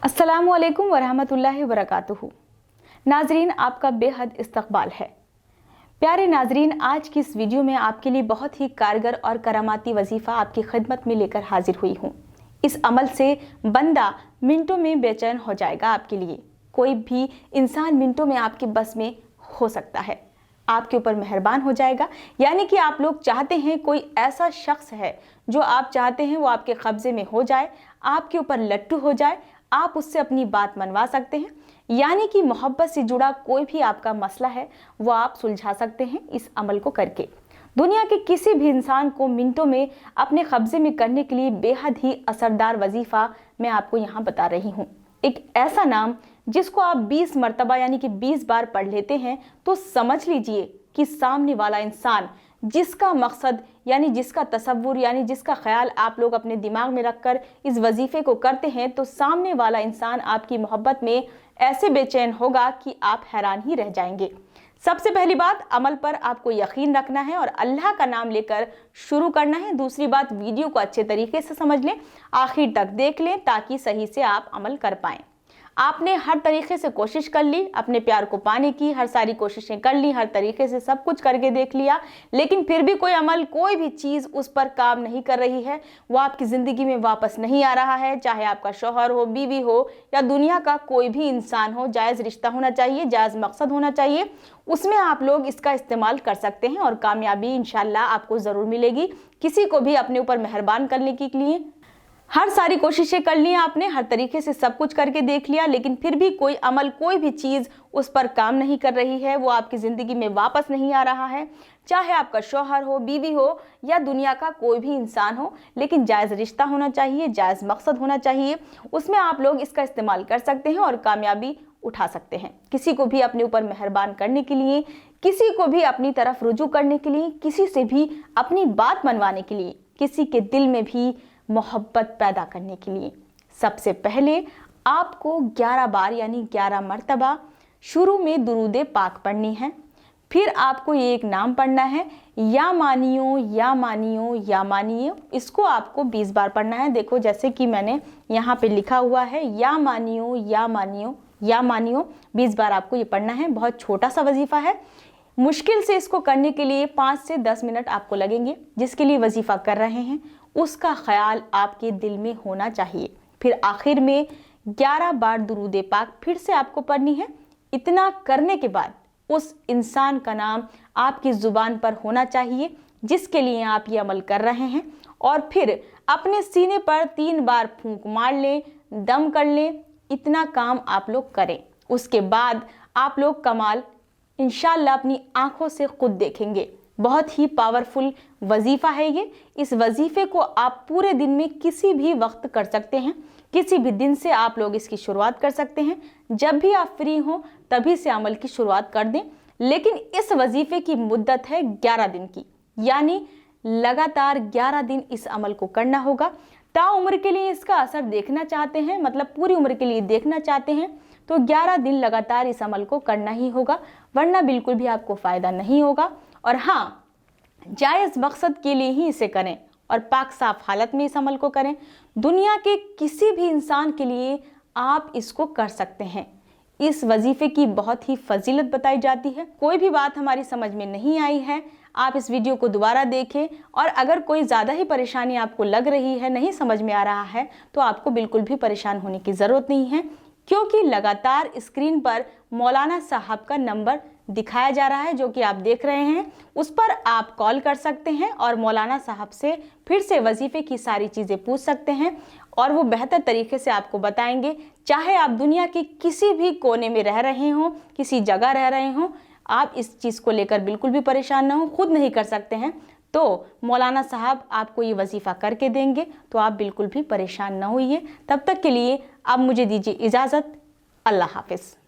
अस्सलामुअलैकुम वरहमतुल्लाहि वबरकातुहू। नाजरीन, आपका बेहद इस्तकबाल है। प्यारे नाजरीन, आज की इस वीडियो में आपके लिए बहुत ही कारगर और करामाती वजीफ़ा आपकी खिदमत में लेकर हाजिर हुई हूँ। इस अमल से बंदा मिनटों में बेचैन हो जाएगा। आपके लिए कोई भी इंसान मिनटों में आपके बस में हो सकता है, आपके ऊपर मेहरबान हो जाएगा। यानी कि आप लोग चाहते हैं कोई ऐसा शख्स है जो आप चाहते हैं वो आपके कब्जे में हो जाए, आपके ऊपर लट्टू हो जाए, आप उससे अपनी बात मनवा सकते हैं। यानी कि मोहब्बत से जुड़ा कोई भी आपका मसला है वो आप सुलझा सकते हैं इस अमल को करके। दुनिया के किसी भी इंसान को मिनटों में अपने कब्जे में करने के लिए बेहद ही असरदार वजीफ़ा मैं आपको यहाँ बता रही हूँ। एक ऐसा नाम जिसको आप 20 मरतबा यानी कि 20 बार पढ़ लेते हैं तो समझ लीजिए कि सामने वाला इंसान जिसका मकसद यानी जिसका तसव्वुर यानी जिसका ख्याल आप लोग अपने दिमाग में रखकर इस वजीफे को करते हैं, तो सामने वाला इंसान आपकी मोहब्बत में ऐसे बेचैन होगा कि आप हैरान ही रह जाएंगे। सबसे पहली बात, अमल पर आपको यकीन रखना है और अल्लाह का नाम लेकर शुरू करना है। दूसरी बात, वीडियो को अच्छे तरीके से समझ लें, आखिर तक देख लें ताकि सही से आप अमल कर पाएं। आपने हर तरीके से कोशिश कर ली, अपने प्यार को पाने की हर सारी कोशिशें कर ली, हर तरीके से सब कुछ करके देख लिया, लेकिन फिर भी कोई अमल, कोई भी चीज़ उस पर काम नहीं कर रही है, वो आपकी ज़िंदगी में वापस नहीं आ रहा है। चाहे आपका शौहर हो, बीवी हो या दुनिया का कोई भी इंसान हो, जायज़ रिश्ता होना चाहिए, जायज़ मकसद होना चाहिए, उसमें आप लोग इसका इस्तेमाल कर सकते हैं और कामयाबी इंशाल्लाह आपको ज़रूर मिलेगी। किसी को भी अपने ऊपर मेहरबान करने के लिए हर सारी कोशिशें कर ली आपने, हर तरीके से सब कुछ करके देख लिया, लेकिन फिर भी कोई अमल, कोई भी चीज़ उस पर काम नहीं कर रही है, वो आपकी ज़िंदगी में वापस नहीं आ रहा है। चाहे आपका शौहर हो, बीवी हो या दुनिया का कोई भी इंसान हो, लेकिन जायज़ रिश्ता होना चाहिए, जायज़ मकसद होना चाहिए, उसमें आप लोग इसका इस्तेमाल कर सकते हैं और कामयाबी उठा सकते हैं। किसी को भी अपने ऊपर मेहरबान करने के लिए, किसी को भी अपनी तरफ रुजू करने के लिए, किसी से भी अपनी बात मनवाने के लिए, किसी के दिल में भी मोहब्बत पैदा करने के लिए सबसे पहले आपको 11 बार यानी 11 मरतबा शुरू में दुरूद पाक पढ़नी है। फिर आपको ये एक नाम पढ़ना है, या मानियो या मानियो या मानियो। इसको आपको 20 बार पढ़ना है। देखो जैसे कि मैंने यहाँ पे लिखा हुआ है, या मानियो या मानियो या मानियो। 20 बार आपको ये पढ़ना है। बहुत छोटा सा वजीफ़ा है। मुश्किल से इसको करने के लिए 5 से 10 मिनट आपको लगेंगे। जिसके लिए वजीफ़ा कर रहे हैं उसका ख्याल आपके दिल में होना चाहिए। फिर आखिर में 11 बार दुरूद पाक फिर से आपको पढ़नी है। इतना करने के बाद उस इंसान का नाम आपकी ज़ुबान पर होना चाहिए जिसके लिए आप ये अमल कर रहे हैं, और फिर अपने सीने पर 3 बार फूंक मार लें, दम कर लें। इतना काम आप लोग करें। उसके बाद आप लोग कमाल इंशाअल्लाह अपनी आंखों से खुद देखेंगे। बहुत ही पावरफुल वजीफ़ा है ये। इस वजीफ़े को आप पूरे दिन में किसी भी वक्त कर सकते हैं। किसी भी दिन से आप लोग इसकी शुरुआत कर सकते हैं। जब भी आप फ्री हों तभी से अमल की शुरुआत कर दें। लेकिन इस वजीफ़े की मुद्दत है 11 दिन की, यानी लगातार 11 दिन इस अमल को करना होगा। ताउम्र के लिए इसका असर देखना चाहते हैं, मतलब पूरी उम्र के लिए देखना चाहते हैं, तो 11 दिन लगातार इस अमल को करना ही होगा, वरना बिल्कुल भी आपको फ़ायदा नहीं होगा। और हाँ, जायज़ मकसद के लिए ही इसे करें और पाक साफ हालत में इस अमल को करें। दुनिया के किसी भी इंसान के लिए आप इसको कर सकते हैं। इस वजीफ़े की बहुत ही फजीलत बताई जाती है। कोई भी बात हमारी समझ में नहीं आई है, आप इस वीडियो को दोबारा देखें, और अगर कोई ज़्यादा ही परेशानी आपको लग रही है, नहीं समझ में आ रहा है, तो आपको बिल्कुल भी परेशान होने की ज़रूरत नहीं है, क्योंकि लगातार स्क्रीन पर मौलाना साहब का नंबर दिखाया जा रहा है जो कि आप देख रहे हैं। उस पर आप कॉल कर सकते हैं और मौलाना साहब से फिर से वजीफ़े की सारी चीज़ें पूछ सकते हैं और वो बेहतर तरीके से आपको बताएंगे। चाहे आप दुनिया के किसी भी कोने में रह रहे हों, किसी जगह रह रहे हों, आप इस चीज़ को लेकर बिल्कुल भी परेशान ना हो। खुद नहीं कर सकते हैं तो मौलाना साहब आपको ये वजीफ़ा करके देंगे, तो आप बिल्कुल भी परेशान ना होइए। तब तक के लिए अब मुझे दीजिए इजाज़त। अल्लाह हाफ़िज़।